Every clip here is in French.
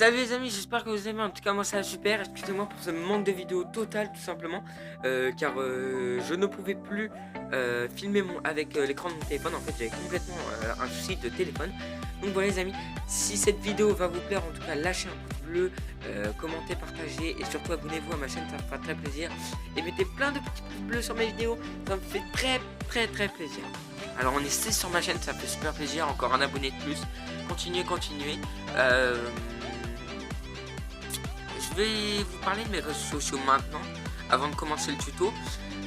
Salut les amis, j'espère que vous aimez. En tout cas, moi ça va super. Excusez-moi pour ce manque de vidéo total, tout simplement, car je ne pouvais plus filmer avec l'écran de mon téléphone. En fait, j'avais complètement un souci de téléphone. Donc voilà les amis, si cette vidéo va vous plaire, en tout cas, lâchez un pouce bleu, commentez, partagez et surtout abonnez-vous à ma chaîne, ça me fera très plaisir. Et mettez plein de petits pouces bleus sur mes vidéos, ça me fait très plaisir. Alors on est 6 sur ma chaîne, ça me fait super plaisir. Encore un abonné de plus. Continuez. Je vais vous parler de mes réseaux sociaux maintenant, avant de commencer le tuto.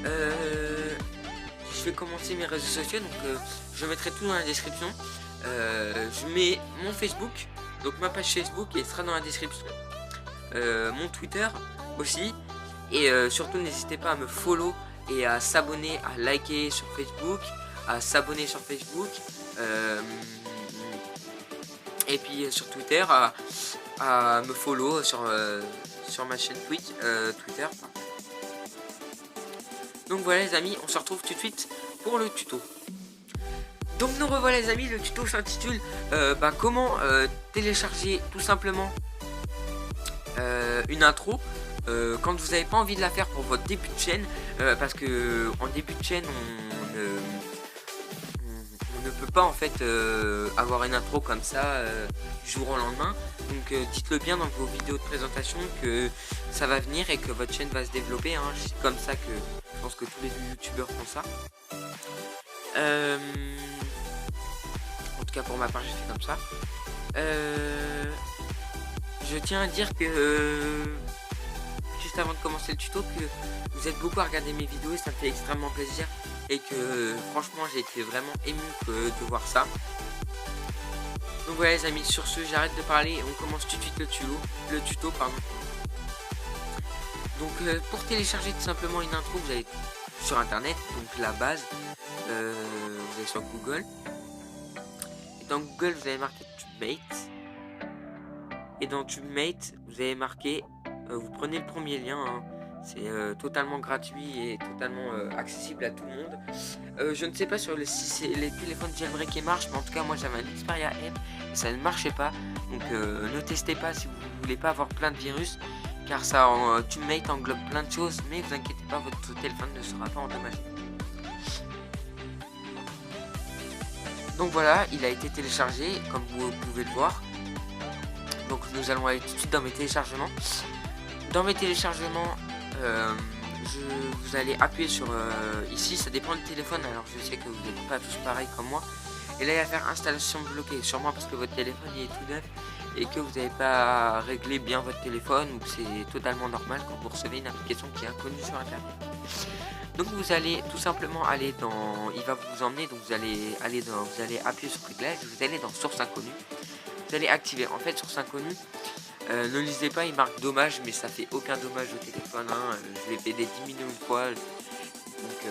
Je vais commencer mes réseaux sociaux, donc je mettrai tout dans la description. Je mets mon Facebook, donc ma page Facebook, et sera dans la description. Mon Twitter aussi. Et surtout, n'hésitez pas à me follow et à s'abonner, à liker sur Facebook, à s'abonner sur Facebook. Et puis sur Twitter, à me follow sur ma chaîne Twitter. Donc voilà les amis, on se retrouve tout de suite pour le tuto. Donc nous revoilà les amis, le tuto s'intitule comment télécharger tout simplement une intro quand vous n'avez pas envie de la faire pour votre début de chaîne, parce que en début de chaîne on ne peut pas en fait avoir une intro comme ça du jour au lendemain. Donc dites-le bien dans vos vidéos de présentation que ça va venir et que votre chaîne va se développer, hein. C'est comme ça que je pense que tous les youtubeurs font ça. En tout cas pour ma part j'ai fait comme ça. Je tiens à dire que juste avant de commencer le tuto, que vous êtes beaucoup à regarder mes vidéos et ça me fait extrêmement plaisir. Et que franchement j'ai été vraiment ému de voir ça. Donc voilà les amis, sur ce j'arrête de parler et on commence tout de suite le tuto. Donc pour télécharger tout simplement une intro, vous allez sur internet, donc la base, vous allez sur Google. Et dans Google vous allez marquer TubeMate. Et dans TubeMate vous allez marquer, vous prenez le premier lien, hein. C'est totalement gratuit et totalement accessible à tout le monde. Je ne sais pas sur si les téléphones jailbreakés marchent, mais en tout cas moi j'avais un Xperia M et ça ne marchait pas. Donc ne testez pas si vous ne voulez pas avoir plein de virus, car ça TubeMate englobe plein de choses, mais vous inquiétez pas, votre téléphone ne sera pas endommagé. Donc voilà, il a été téléchargé comme vous pouvez le voir. Donc nous allons aller tout de suite dans mes téléchargements. Dans mes téléchargements, vous allez appuyer sur ici, ça dépend du téléphone, alors je sais que vous n'êtes pas tous pareil comme moi. Et là il va faire installation bloquée, sûrement parce que votre téléphone il est tout neuf et que vous n'avez pas réglé bien votre téléphone, ou que c'est totalement normal quand vous recevez une application qui est inconnue sur internet. Donc vous allez tout simplement aller dans, il va vous emmener, donc vous allez appuyer sur réglage, vous allez dans source inconnue, vous allez activer. En fait source inconnue, ne lisez pas, il marque dommage, mais ça fait aucun dommage au téléphone, hein. Je l'ai fait des 10 millions de fois. Donc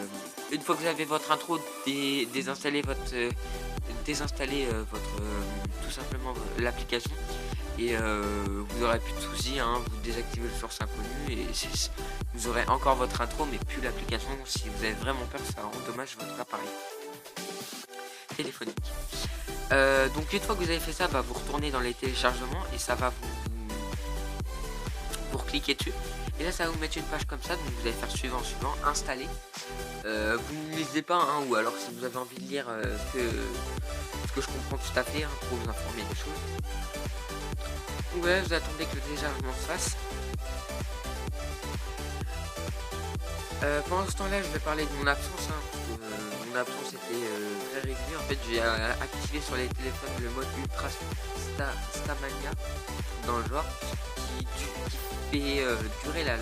une fois que vous avez votre intro, désinstallez tout simplement l'application, et vous n'aurez plus de soucis, hein. Vous désactivez le source inconnu et vous aurez encore votre intro mais plus l'application, si vous avez vraiment peur que ça endommage votre appareil téléphonique. Donc une fois que vous avez fait ça, vous retournez dans les téléchargements et ça va vous cliquer dessus. Et là ça va vous mettre une page comme ça, donc vous allez faire suivant, installer. Vous ne lisez pas, hein, ou alors si vous avez envie de lire ce que je comprends tout à fait, hein, pour vous informer des choses. Donc voilà, vous attendez que le téléchargement se fasse. Pendant ce temps là je vais parler de mon absence, hein, parce que mon absence était très régulière. En fait j'ai activé sur les téléphones le mode Ultra Stamania dans le genre, qui fait durer la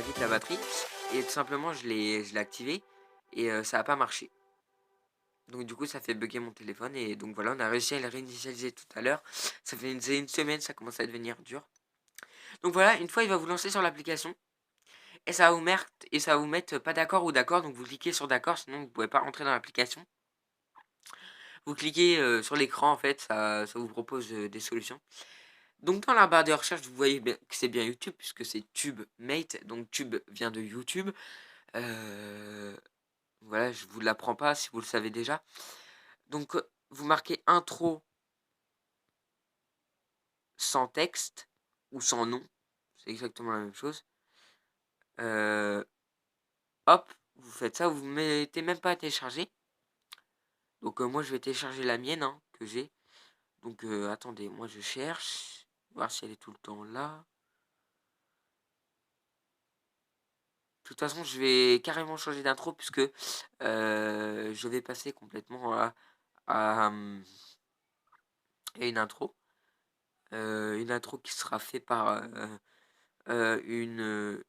vie de la batterie, et tout simplement je l'ai activé et ça n'a pas marché. Donc du coup ça fait bugger mon téléphone, et donc voilà, on a réussi à le réinitialiser tout à l'heure. Ça fait une semaine, ça commence à devenir dur. Donc voilà, une fois il va vous lancer sur l'application et ça va vous mettre pas d'accord ou d'accord, donc vous cliquez sur d'accord, sinon vous pouvez pas rentrer dans l'application. Vous cliquez sur l'écran, en fait, ça vous propose des solutions. Donc dans la barre de recherche, vous voyez que c'est bien YouTube, puisque c'est TubeMate, donc Tube vient de YouTube. Voilà, je vous l'apprends pas si vous le savez déjà. Donc vous marquez intro sans texte ou sans nom, c'est exactement la même chose. Hop, vous faites ça, vous ne mettez même pas à télécharger. Donc moi je vais télécharger la mienne hein, que j'ai. Donc attendez, moi je cherche, voir si elle est tout le temps là. De toute façon, je vais carrément changer d'intro puisque je vais passer complètement à une intro. Une intro qui sera faite par une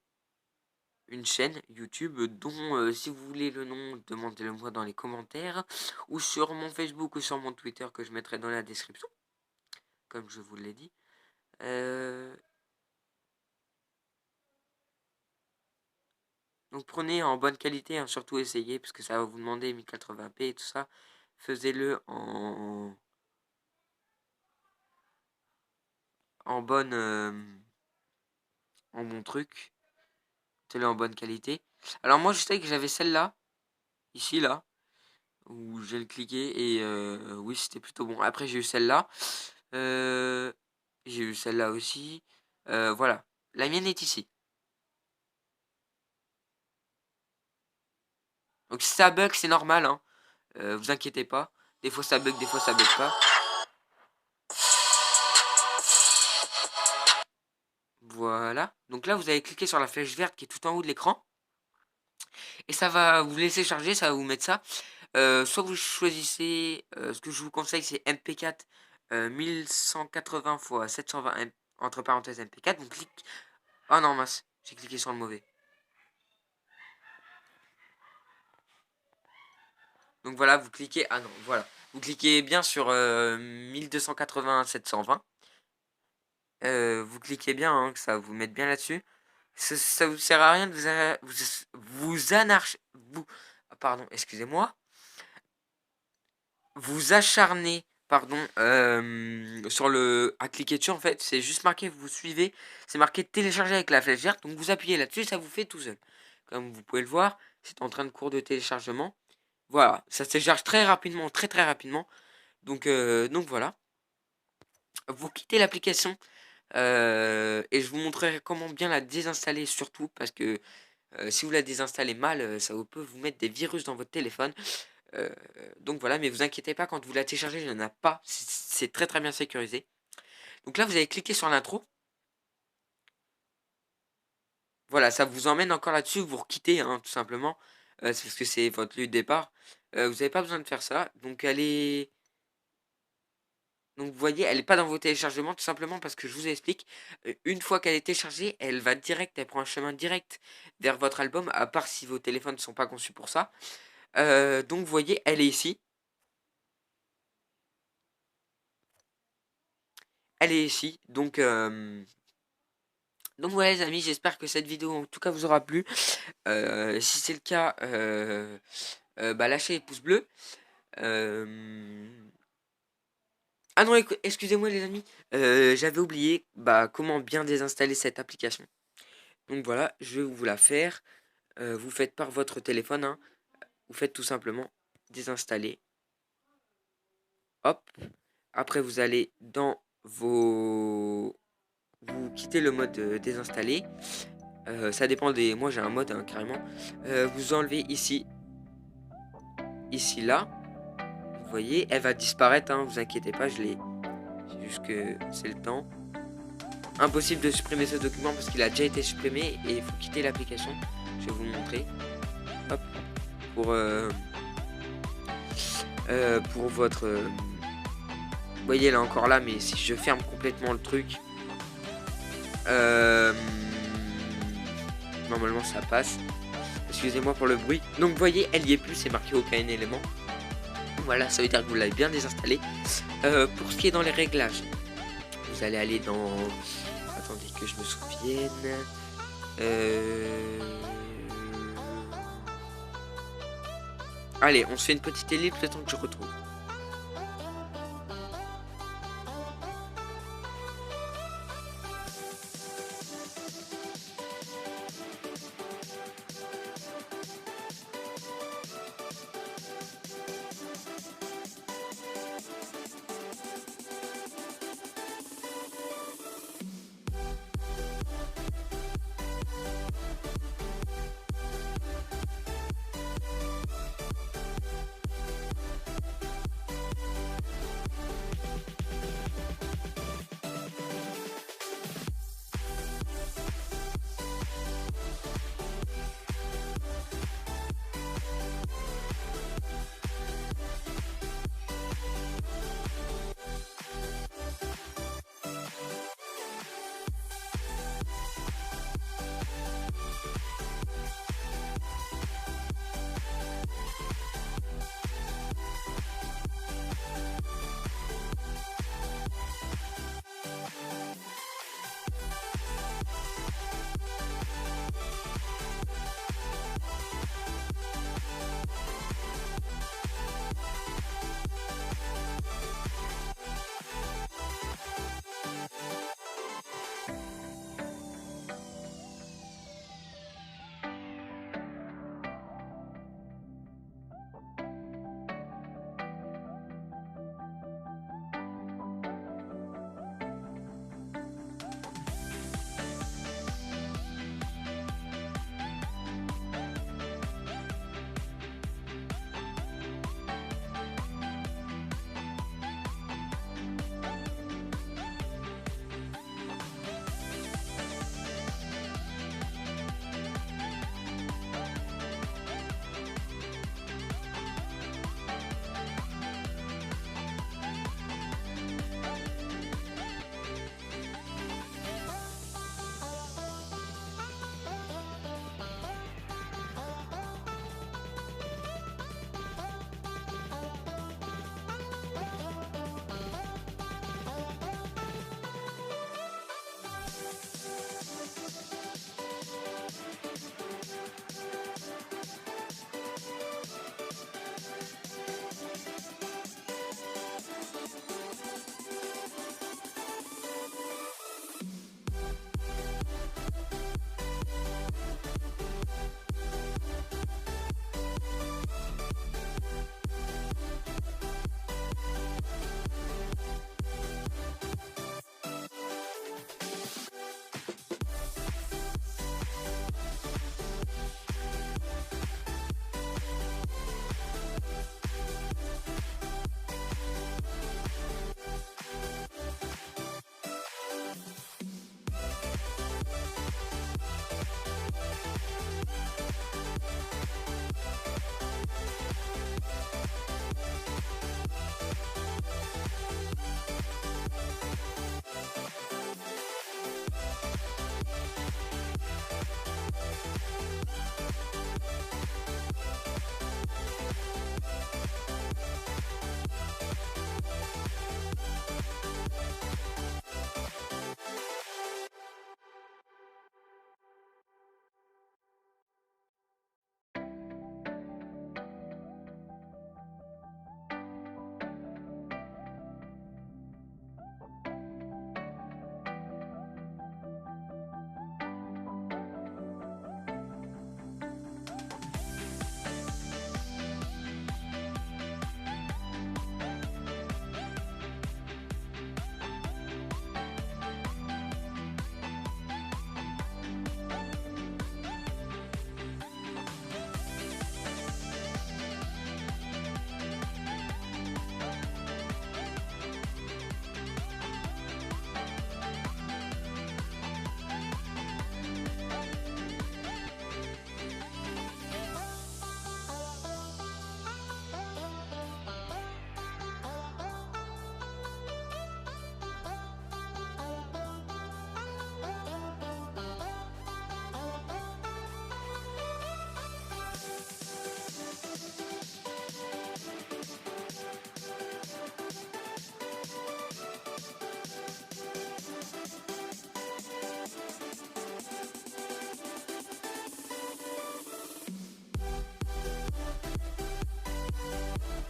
chaîne YouTube dont si vous voulez le nom, demandez-le moi dans les commentaires ou sur mon Facebook ou sur mon Twitter que je mettrai dans la description, comme je vous l'ai dit. Donc prenez en bonne qualité, hein, surtout essayez, parce que ça va vous demander 1080p et tout ça. Faisez-le en bonne en bon truc. Mettez-le en bonne qualité. Alors moi je sais que j'avais celle-là, ici là, où j'ai le cliqué et oui c'était plutôt bon. Après j'ai eu celle-là. J'ai eu celle-là aussi. Voilà. La mienne est ici. Donc si ça bug, c'est normal, hein. Vous inquiétez pas. Des fois ça bug, des fois ça bug pas. Voilà. Donc là, vous allez cliquer sur la flèche verte qui est tout en haut de l'écran. Et ça va vous laisser charger, ça va vous mettre ça. Soit vous choisissez, ce que je vous conseille, c'est MP4 1180 x 720 entre parenthèses MP4. Donc clique. Oh non, mince, j'ai cliqué sur le mauvais. Donc voilà, vous cliquez. Ah non, voilà. Vous cliquez bien sur 1280 720. Vous cliquez bien, hein, que ça vous mette bien là-dessus. Ça vous sert à rien de pardon, excusez-moi. Vous acharner, pardon, sur le à cliquer dessus en fait, c'est juste marqué, vous suivez, c'est marqué télécharger avec la flèche verte, donc vous appuyez là-dessus, ça vous fait tout seul. Comme vous pouvez le voir, c'est en train de cours de téléchargement. Voilà, ça se télécharge très rapidement, très très rapidement. Donc voilà. Vous quittez l'application et je vous montrerai comment bien la désinstaller surtout parce que si vous la désinstallez mal, ça peut vous mettre des virus dans votre téléphone. Donc voilà, mais vous inquiétez pas, quand vous la téléchargez, il n'y en a pas. C'est très très bien sécurisé. Donc là, vous allez cliquer sur l'intro. Voilà, ça vous emmène encore là-dessus, vous requittez, hein, tout simplement. C'est parce que c'est votre lieu de départ. Vous n'avez pas besoin de faire ça. Donc elle est... Donc vous voyez, elle n'est pas dans vos téléchargements, tout simplement parce que je vous explique. Une fois qu'elle est téléchargée, elle va direct, elle prend un chemin direct vers votre album, à part si vos téléphones ne sont pas conçus pour ça. Donc vous voyez, elle est ici. Elle est ici. Donc voilà les amis, j'espère que cette vidéo en tout cas vous aura plu. Si c'est le cas, bah, lâchez les pouces bleus. Ah non, excusez-moi les amis, j'avais oublié comment bien désinstaller cette application. Donc voilà, je vais vous la faire. Vous faites par votre téléphone, hein. Vous faites tout simplement désinstaller. Hop. Après vous allez dans vos... Vous quittez le mode désinstaller. Ça dépend des... Moi j'ai un mode hein, carrément. Vous enlevez ici. Ici là. Vous voyez, elle va disparaître, hein, vous inquiétez pas, je l'ai. C'est juste que c'est le temps. Impossible de supprimer ce document parce qu'il a déjà été supprimé et il faut quitter l'application. Je vais vous le montrer. Hop. Pour votre... vous voyez, elle est encore là, mais si je ferme complètement le truc... normalement ça passe. Excusez-moi pour le bruit. Donc vous voyez, elle y est plus, c'est marqué aucun élément. Voilà, ça veut dire que vous l'avez bien désinstallé. Pour ce qui est dans les réglages, vous allez aller dans... Attendez que je me souvienne. Allez, on se fait une petite ellipse le temps que je retrouve.